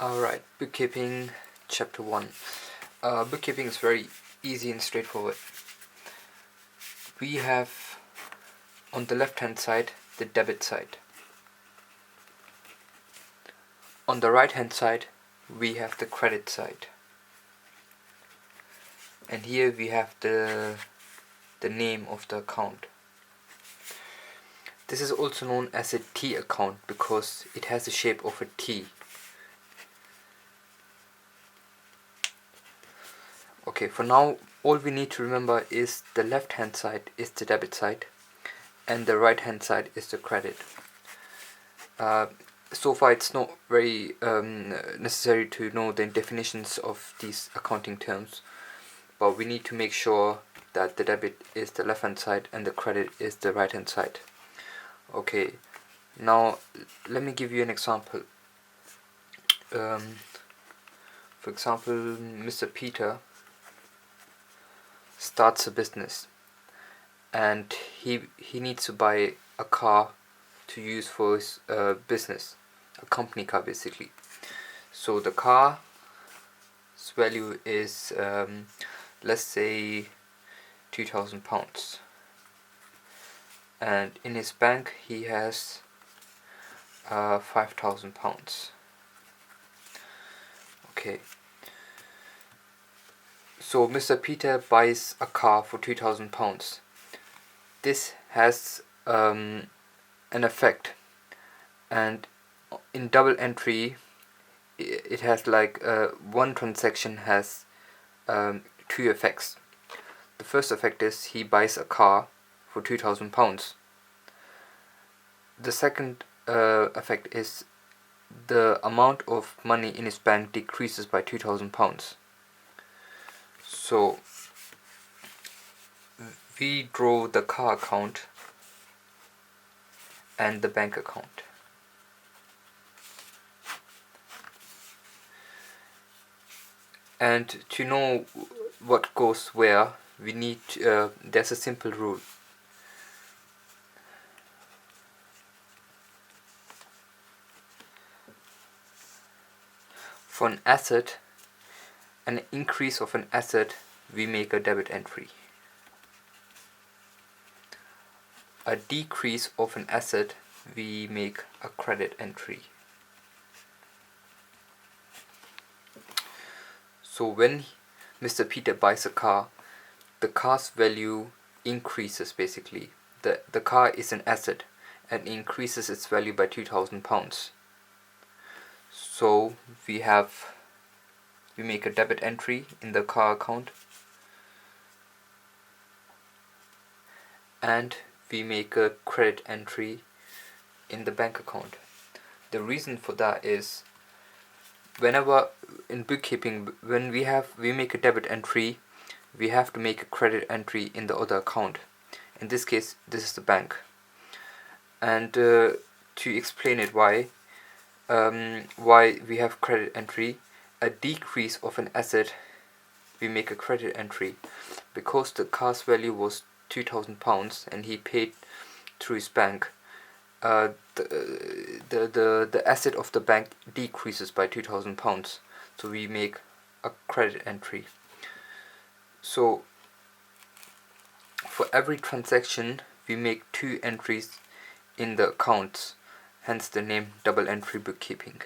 Alright, bookkeeping chapter 1. Bookkeeping is very easy and straightforward. We have on the left hand side the debit side. On the right hand side we have the credit side. And here we have the name of the account. This is also known as a T account because it has the shape of a T. Okay, for now all we need to remember is the left hand side is the debit side and the right hand side is the credit. So far it's not very necessary to know the definitions of these accounting terms, but we need to make sure that the debit is the left hand side and the credit is the right hand side. Okay, now let me give you an example. For example, Mr. Peter starts a business and he needs to buy a car to use for his business, a company car basically. So the car's value is let's say £2,000, and in his bank he has £5,000. Okay, so Mr. Peter buys a car for £2,000. This has an effect, and in double entry it has like one transaction has two effects. The first effect is he buys a car for £2,000. The second effect is the amount of money in his bank decreases by £2,000. So we draw the car account and the bank account. And to know what goes where, we need there's a simple rule. For an asset, an increase of an asset, we make a debit entry. A decrease of an asset, we make a credit entry. So when Mr. Peter buys a car, the car's value increases basically. The car is an asset and increases its value by £2,000. So we make a debit entry in the car account and we make a credit entry in the bank account. The reason for that is whenever in bookkeeping, when we make a debit entry, we have to make a credit entry in the other account. In this case, this is the bank. And to explain it why we have credit entry, a decrease of an asset, we make a credit entry because the car's value was £2,000 and he paid through his bank. The asset of the bank decreases by £2,000, so we make a credit entry. So for every transaction we make two entries in the accounts, hence the name double entry bookkeeping.